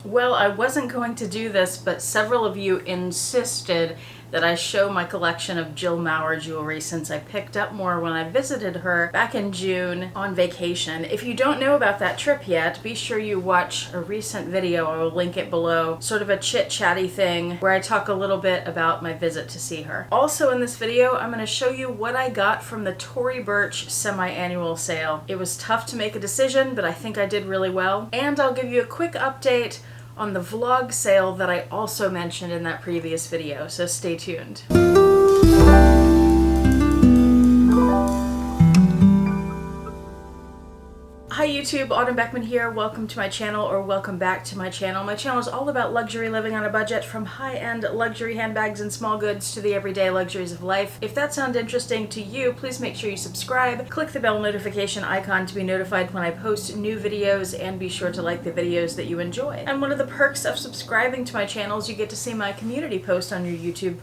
Well, I wasn't going to do this, but several of you insisted that I show my collection of Jill Maurer jewelry since I picked up more when I visited her back in June on vacation. If you don't know about that trip yet, be sure you watch a recent video. I will link it below. Sort of a chit-chatty thing where I talk a little bit about my visit to see her. Also in this video, I'm going to show you what I got from the Tory Burch semi-annual sale. It was tough to make a decision, but I think I did really well. And I'll give you a quick update on the vlog sale that I also mentioned in that previous video, so stay tuned. Hi YouTube, Autumn Beckman here. Welcome to my channel, or welcome back to my channel. My channel is all about luxury living on a budget, from high-end luxury handbags and small goods to the everyday luxuries of life. If that sounds interesting to you, please make sure you subscribe, click the bell notification icon to be notified when I post new videos, and be sure to like the videos that you enjoy. And one of the perks of subscribing to my channel is you get to see my community post on your YouTube,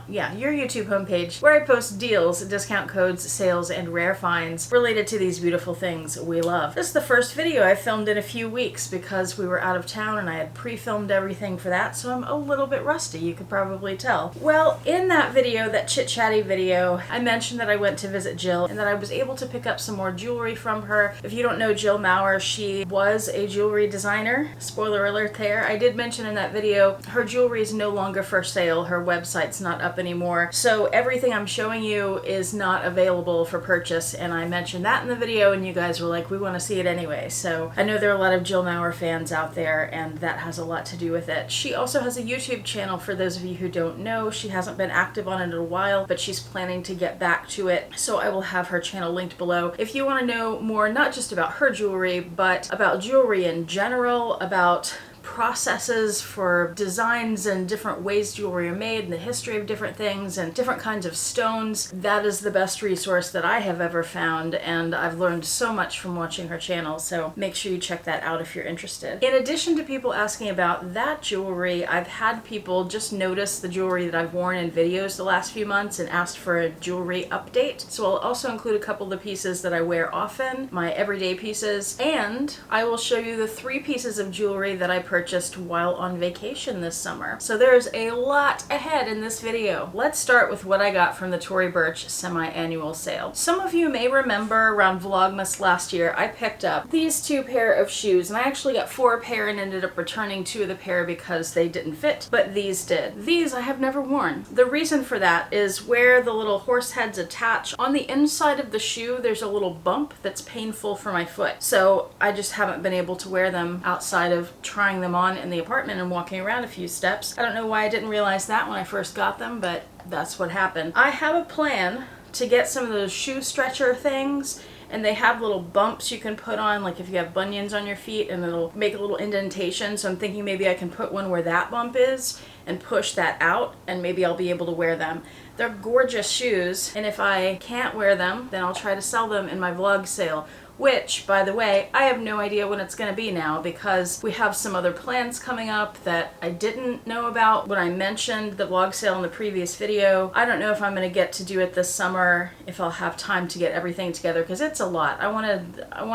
your YouTube homepage, where I post deals, discount codes, sales, and rare finds related to these beautiful things we love. This is the first video I filmed in a few weeks because we were out of town and I had pre-filmed everything for that, so I'm a little bit rusty, you could probably tell. Well, in that video, that chit-chatty video, I mentioned that I went to visit Jill and that I was able to pick up some more jewelry from her. If you don't know Jill Maurer, she was a jewelry designer. Spoiler alert there. I did mention in that video, her jewelry is no longer for sale. Her website's not up anymore. So everything I'm showing you is not available for purchase, and I mentioned that in the video and you guys were like, we want to see it anyway. So I know there are a lot of Jill Maurer fans out there, and that has a lot to do with it. She also has a YouTube channel, for those of you who don't know. She hasn't been active on it in a while, but she's planning to get back to it. So I will have her channel linked below. If you want to know more, not just about her jewelry, but about jewelry in general, about processes for designs and different ways jewelry are made and the history of different things and different kinds of stones, that is the best resource that I have ever found, and I've learned so much from watching her channel, so make sure you check that out if you're interested. In addition to people asking about that jewelry, I've had people just notice the jewelry that I've worn in videos the last few months and asked for a jewelry update. So I'll also include a couple of the pieces that I wear often, my everyday pieces, and I will show you the 3 pieces of jewelry that I purchased while on vacation this summer. So there's a lot ahead in this video. Let's start with what I got from the Tory Burch semi-annual sale. Some of you may remember around Vlogmas last year, I picked up these 2 pair of shoes, and I actually got 4 pair and ended up returning 2 of the pair because they didn't fit, but these did. These I have never worn. The reason for that is where the little horse heads attach, on the inside of the shoe there's a little bump that's painful for my foot. So I just haven't been able to wear them outside of trying them on in the apartment and walking around a few steps. I don't know why I didn't realize that when I first got them, but that's what happened. I have a plan to get some of those shoe stretcher things, and they have little bumps you can put on, like if you have bunions on your feet, and it'll make a little indentation. So I'm thinking maybe I can put one where that bump is and push that out, and maybe I'll be able to wear them. They're gorgeous shoes, and if I can't wear them, then I'll try to sell them in my vlog sale, which, by the way, I have no idea when it's going to be now, because we have some other plans coming up that I didn't know about when I mentioned the vlog sale in the previous video. I don't know if I'm going to get to do it this summer, if I'll have time to get everything together, because it's a lot. I want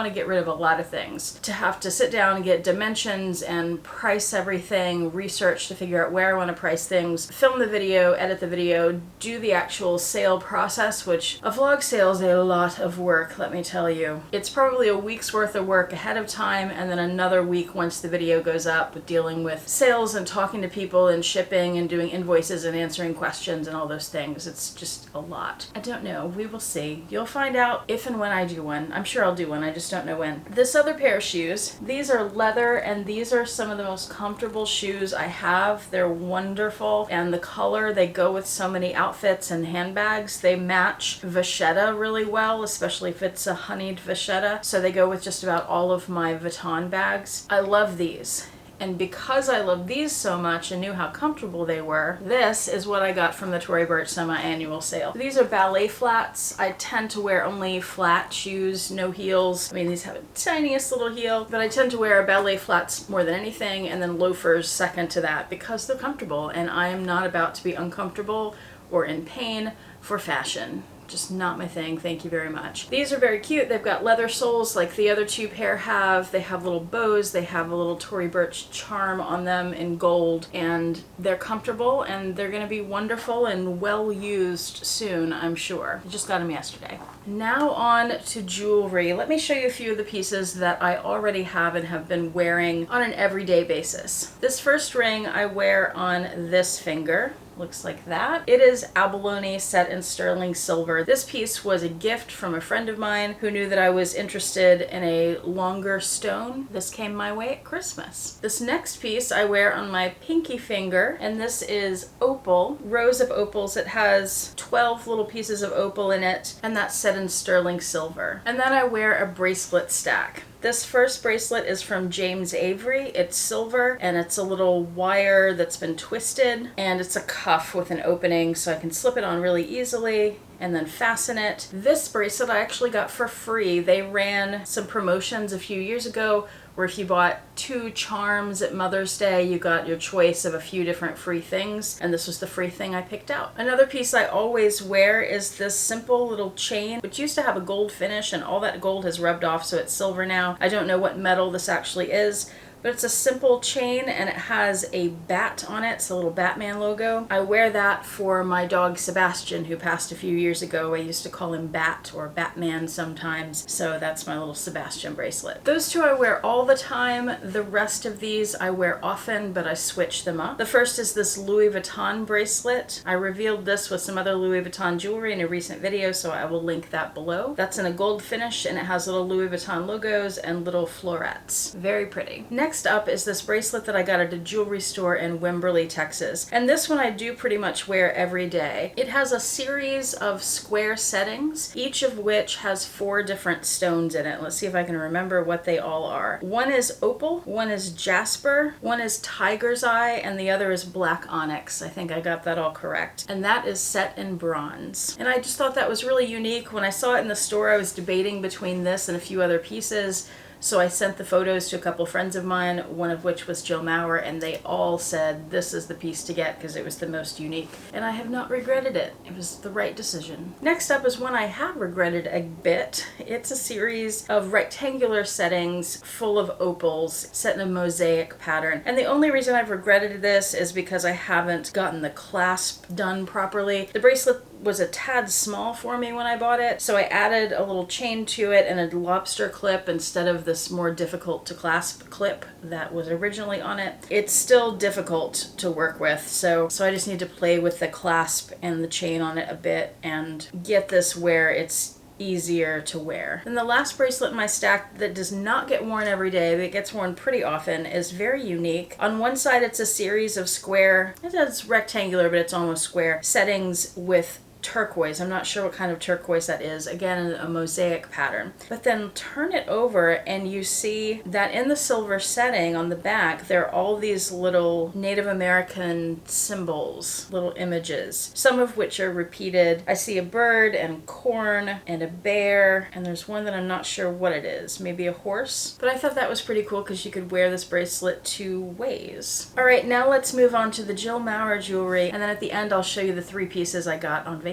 to get rid of a lot of things. To have to sit down and get dimensions and price everything, research to figure out where I want to price things, film the video, edit the video, do the actual sale process, which a vlog sale is a lot of work, let me tell you. It's probably a week's worth of work ahead of time, and then another week once the video goes up, with dealing with sales and talking to people and shipping and doing invoices and answering questions and all those things. It's just a lot. I don't know. We will see. You'll find out if and when I do one. I'm sure I'll do one. I just don't know when. This other pair of shoes, these are leather, and these are some of the most comfortable shoes I have. They're wonderful, and the color, they go with so many outfits and handbags. They match vachetta really well, especially if it's a honeyed vachetta. So they go with just about all of my Vuitton bags. I love these. And because I love these so much and knew how comfortable they were, this is what I got from the Tory Burch semi-annual sale. These are ballet flats. I tend to wear only flat shoes, no heels. I mean, these have a tiniest little heel, but I tend to wear ballet flats more than anything, and then loafers second to that, because they're comfortable, and I am not about to be uncomfortable or in pain for fashion. Just not my thing, thank you very much. These are very cute. They've got leather soles like the other two pair have. They have little bows. They have a little Tory Burch charm on them in gold, and they're comfortable, and they're gonna be wonderful and well used soon, I'm sure. I just got them yesterday. Now on to jewelry. Let me show you a few of the pieces that I already have and have been wearing on an everyday basis. This first ring I wear on this finger. Looks like that. It is abalone set in sterling silver. This piece was a gift from a friend of mine who knew that I was interested in a longer stone. This came my way at Christmas. This next piece I wear on my pinky finger, and this is opal, rows of opals. It has 12 little pieces of opal in it, and that's set in sterling silver. And then I wear a bracelet stack. This first bracelet is from James Avery. It's silver, and it's a little wire that's been twisted, and it's a cuff with an opening so I can slip it on really easily and then fasten it. This bracelet I actually got for free. They ran some promotions a few years ago where if you bought 2 charms at Mother's Day, you got your choice of a few different free things, and this was the free thing I picked out. Another piece I always wear is this simple little chain, which used to have a gold finish, and all that gold has rubbed off, so it's silver now. I don't know what metal this actually is, but it's a simple chain, and it has a bat on it. It's a little Batman logo. I wear that for my dog Sebastian, who passed a few years ago. I used to call him Bat or Batman sometimes, so that's my little Sebastian bracelet. Those two I wear all the time. The rest of these I wear often, but I switch them up. The first is this Louis Vuitton bracelet. I revealed this with some other Louis Vuitton jewelry in a recent video, so I will link that below. That's in a gold finish, and it has little Louis Vuitton logos and little florets. Very pretty. Next up is this bracelet that I got at a jewelry store in Wimberley, Texas. And this one I do pretty much wear every day. It has a series of square settings, each of which has 4 different stones in it. Let's see if I can remember what they all are. One is opal, one is jasper, one is tiger's eye, and the other is black onyx. I think I got that all correct. And that is set in bronze. And I just thought that was really unique. When I saw it in the store, I was debating between this and a few other pieces. So I sent the photos to a couple friends of mine, one of which was Jill Maurer, and they all said this is the piece to get because it was the most unique. And I have not regretted it. It was the right decision. Next up is one I have regretted a bit. It's a series of rectangular settings full of opals set in a mosaic pattern. And the only reason I've regretted this is because I haven't gotten the clasp done properly. The bracelet was a tad small for me when I bought it, so I added a little chain to it and a lobster clip instead of this more difficult to clasp clip that was originally on it. It's still difficult to work with, so I just need to play with the clasp and the chain on it a bit and get this where it's easier to wear. And the last bracelet in my stack that does not get worn every day, but it gets worn pretty often, is very unique. On one side it's a series of square, it's rectangular but it's almost square, settings with turquoise. I'm not sure what kind of turquoise that is. Again, a mosaic pattern. But then turn it over and you see that in the silver setting on the back, there are all these little Native American symbols, little images, some of which are repeated. I see a bird and corn and a bear, and there's one that I'm not sure what it is. Maybe a horse. But I thought that was pretty cool because you could wear this bracelet 2 ways. All right, now let's move on to the Jill Maurer jewelry, and then at the end I'll show you the 3 pieces I got on vacation.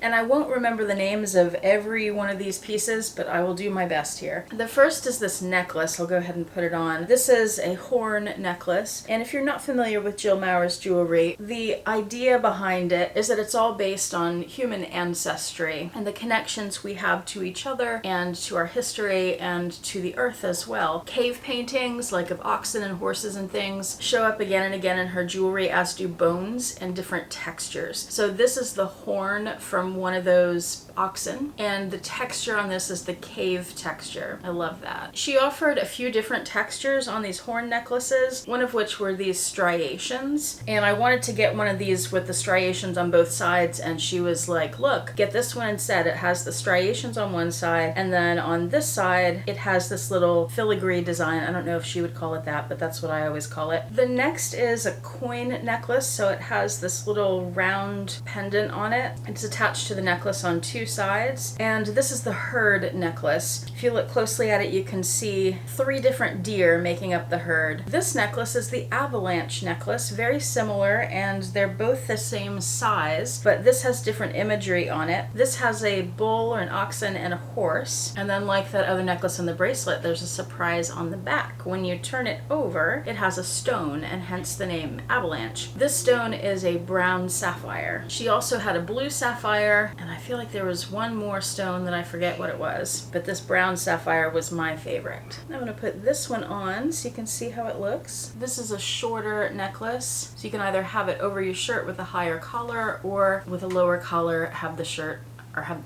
And I won't remember the names of every one of these pieces, but I will do my best here. The first is this necklace. I'll go ahead and put it on. This is a horn necklace, and if you're not familiar with Jill Maurer's jewelry, the idea behind it is that it's all based on human ancestry and the connections we have to each other and to our history and to the earth as well. Cave paintings, like of oxen and horses and things, show up again and again in her jewelry, as do bones and different textures. So this is the horn from one of those oxen, and the texture on this is the cave texture. I love that. She offered a few different textures on these horn necklaces, one of which were these striations, and I wanted to get one of these with the striations on both sides, and she was like, look, get this one instead. It has the striations on one side, and then on this side it has this little filigree design. I don't know if she would call it that, but that's what I always call it. The next is a coin necklace, so it has this little round pendant on it, It's attached to the necklace on two sides, and this is the herd necklace. If you look closely at it, you can see 3 different deer making up the herd. This necklace is the avalanche necklace, very similar, and they're both the same size, but this has different imagery on it. This has a bull or an oxen and a horse, and then like that other necklace in the bracelet, there's a surprise on the back. When you turn it over, it has a stone, and hence the name avalanche. This stone is a brown sapphire. She also had a blue sapphire, and I feel like there was one more stone that I forget what it was, but this brown sapphire was my favorite. I'm gonna put this one on so you can see how it looks. This is a shorter necklace, so you can either have it over your shirt with a higher collar, or with a lower collar have the shirt, or have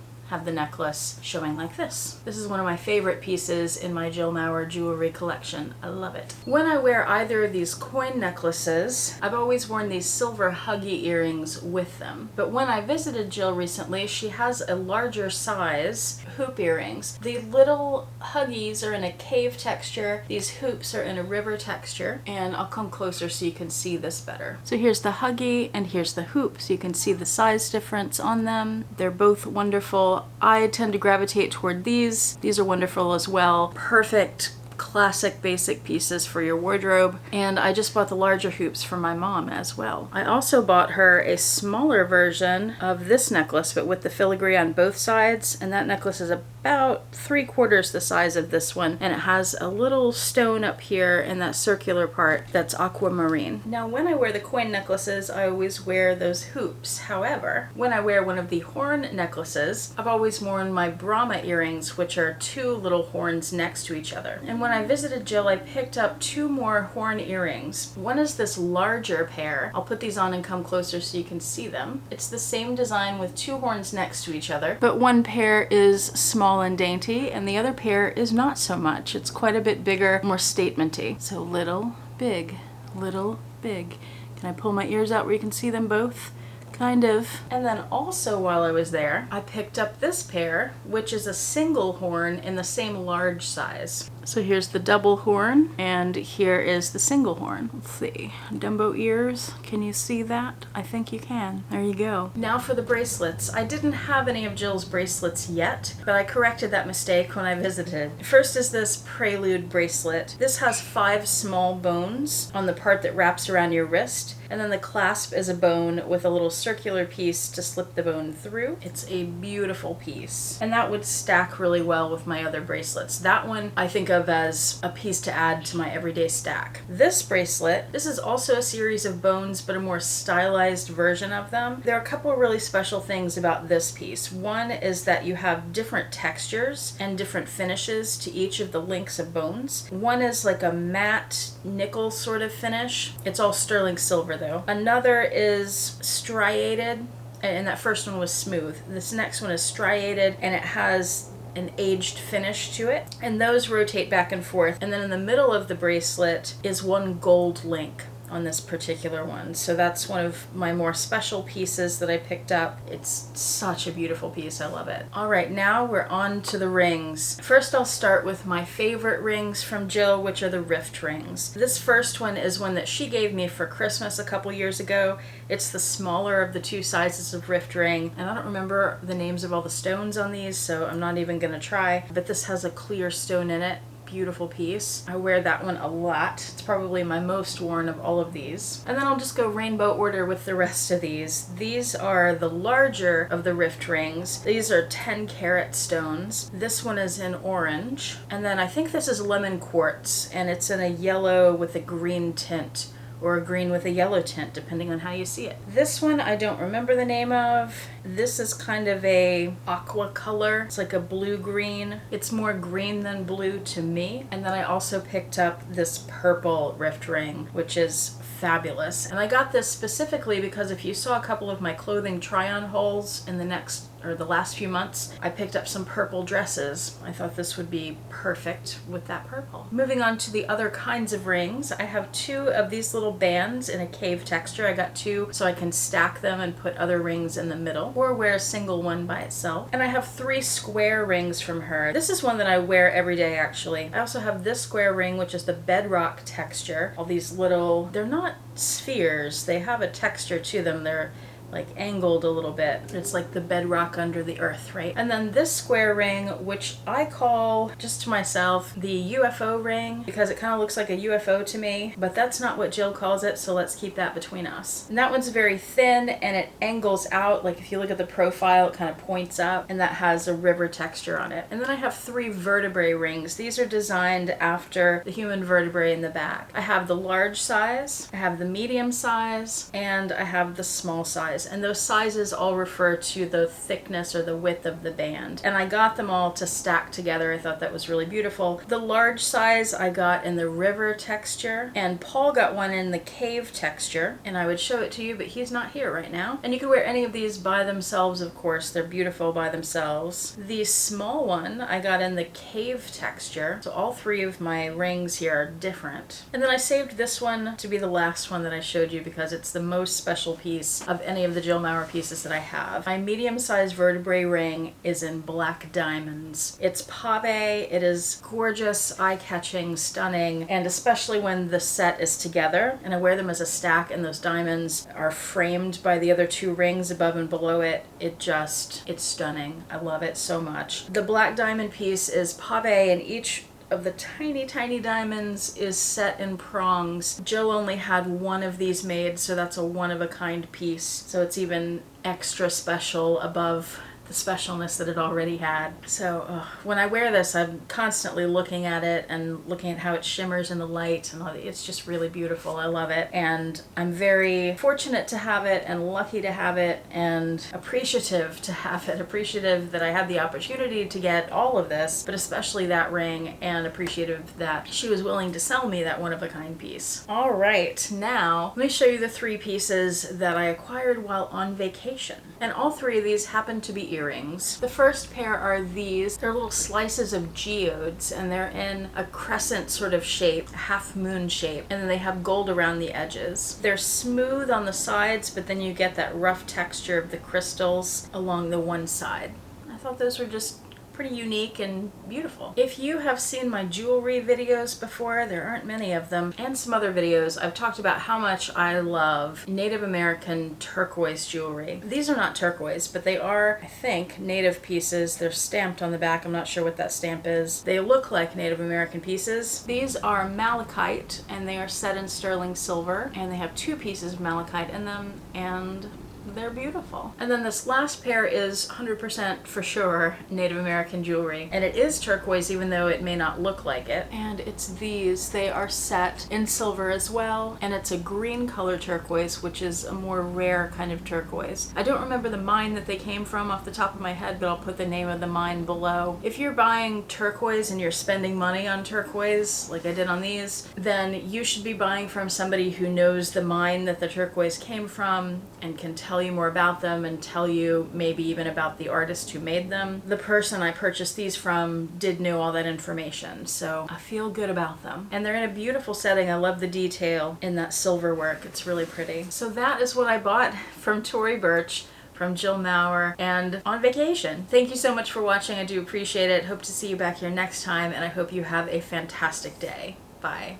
the necklace showing like this. This is one of my favorite pieces in my Jill Maurer jewelry collection. I love it. When I wear either of these coin necklaces, I've always worn these silver huggy earrings with them. But when I visited Jill recently, she has a larger size hoop earrings. The little huggies are in a cave texture. These hoops are in a river texture. And I'll come closer so you can see this better. So here's the huggy and here's the hoop. So you can see the size difference on them. They're both wonderful. I tend to gravitate toward these. These are wonderful as well. Perfect classic basic pieces for your wardrobe, and I just bought the larger hoops for my mom as well. I also bought her a smaller version of this necklace, but with the filigree on both sides, and that necklace is about 3/4 the size of this one, and it has a little stone up here in that circular part that's aquamarine. Now when I wear the coin necklaces, I always wear those hoops. However, when I wear one of the horn necklaces, I've always worn my Brahma earrings, which are 2 little horns next to each other. And when I visited Jill, I picked up 2 more horn earrings. One is this larger pair. I'll put these on and come closer so you can see them. It's the same design with 2 horns next to each other, but one pair is small and dainty, and the other pair is not so much. It's quite a bit bigger, more statementy. So little, big, little, big. Can I pull my ears out where you can see them both? Kind of. And then also while I was there, I picked up this pair, which is a single horn in the same large size. So here's the double horn, and here is the single horn. Let's see. Dumbo ears. Can you see that? I think you can. There you go. Now for the bracelets. I didn't have any of Jill's bracelets yet, but I corrected that mistake when I visited. First is this Prelude bracelet. This has 5 small bones on the part that wraps around your wrist, and then the clasp is a bone with a little circular piece to slip the bone through. It's a beautiful piece, and that would stack really well with my other bracelets. That one I think of as a piece to add to my everyday stack. This bracelet, this is also a series of bones, but a more stylized version of them. There are a couple of really special things about this piece. One is that you have different textures and different finishes to each of the links of bones. One is like a matte nickel sort of finish. It's all sterling silver though. Another is striated, and that first one was smooth. This next one is striated, and it has an aged finish to it, and those rotate back and forth. And then in the middle of the bracelet is one gold link on this particular one. So that's one of my more special pieces that I picked up. It's such a beautiful piece. I love it. All right, now we're on to the rings. First, I'll start with my favorite rings from Jill, which are the rift rings. This first one is one that she gave me for Christmas a couple years ago. It's the smaller of the 2 sizes of rift ring, and I don't remember the names of all the stones on these, so I'm not even gonna try, but this has a clear stone in it. Beautiful piece. I wear that one a lot. It's probably my most worn of all of these. And then I'll just go rainbow order with the rest of these. These are the larger of the rift rings. These are 10 karat stones. This one is in orange. And then I think this is lemon quartz, and it's in a yellow with a green tint, or a green with a yellow tint, depending on how you see it. This one I don't remember the name of. This is kind of a aqua color. It's like a blue-green. It's more green than blue to me. And then I also picked up this purple rift ring, which is fabulous. And I got this specifically because if you saw a couple of my clothing try-on hauls in the last few months, I picked up some purple dresses. I thought this would be perfect with that purple. Moving on to the other kinds of rings, I have 2 of these little bands in a cave texture. I got 2 so I can stack them and put other rings in the middle, or wear a single one by itself. And I have 3 square rings from her. This is one that I wear every day actually. I also have this square ring, which is the bedrock texture. All these little, they're not spheres, they have a texture to them. They're like angled a little bit. It's like the bedrock under the earth, right? And then this square ring, which I call, just to myself, the UFO ring, because it kind of looks like a UFO to me, but that's not what Jill calls it, so let's keep that between us. And that one's very thin and it angles out, like if you look at the profile, it kind of points up, and that has a river texture on it. And then I have 3 vertebrae rings. These are designed after the human vertebrae in the back. I have the large size, I have the medium size, and I have the small size. And those sizes all refer to the thickness or the width of the band. And I got them all to stack together. I thought that was really beautiful. The large size I got in the river texture, and Paul got one in the cave texture, and I would show it to you, but he's not here right now. And you can wear any of these by themselves, of course. They're beautiful by themselves. The small one I got in the cave texture, so all 3 of my rings here are different. And then I saved this one to be the last one that I showed you because it's the most special piece of any of the Jill Maurer pieces that I have. My medium-sized vertebrae ring is in black diamonds. It's pave, it is gorgeous, eye-catching, stunning, and especially when the set is together and I wear them as a stack and those diamonds are framed by the other 2 rings above and below it, it's stunning. I love it so much. The black diamond piece is pave, and each of the tiny, tiny diamonds is set in prongs. Jill only had one of these made, so that's a one-of-a-kind piece. So it's even extra special above the specialness that it already had. So when I wear this, I'm constantly looking at it and looking at how it shimmers in the light, and it's just really beautiful. I love it, and I'm very fortunate to have it and lucky to have it and appreciative to have it. Appreciative that I had the opportunity to get all of this, but especially that ring, and appreciative that she was willing to sell me that one-of-a-kind piece. All right, now let me show you the 3 pieces that I acquired while on vacation. And all 3 of these happen to be earrings. The first pair are these. They're little slices of geodes, and they're in a crescent sort of shape, a half moon shape, and then they have gold around the edges. They're smooth on the sides, but then you get that rough texture of the crystals along the one side. I thought those were just pretty unique and beautiful. If you have seen my jewelry videos before, there aren't many of them, and some other videos, I've talked about how much I love Native American turquoise jewelry. These are not turquoise, but they are, I think, native pieces. They're stamped on the back. I'm not sure what that stamp is. They look like Native American pieces. These are malachite, and they are set in sterling silver, and they have 2 pieces of malachite in them, and they're beautiful. And then this last pair is 100% for sure Native American jewelry, and it is turquoise even though it may not look like it. And it's these. They are set in silver as well, and it's a green color turquoise, which is a more rare kind of turquoise. I don't remember the mine that they came from off the top of my head, but I'll put the name of the mine below. If you're buying turquoise and you're spending money on turquoise like I did on these, then you should be buying from somebody who knows the mine that the turquoise came from and can tell you more about them and tell you maybe even about the artist who made them. The person I purchased these from did know all that information, so I feel good about them. And they're in a beautiful setting. I love the detail in that silver work. It's really pretty. So that is what I bought from Tory Burch, from Jill Maurer, and on vacation. Thank you so much for watching. I do appreciate it. Hope to see you back here next time, and I hope you have a fantastic day. Bye.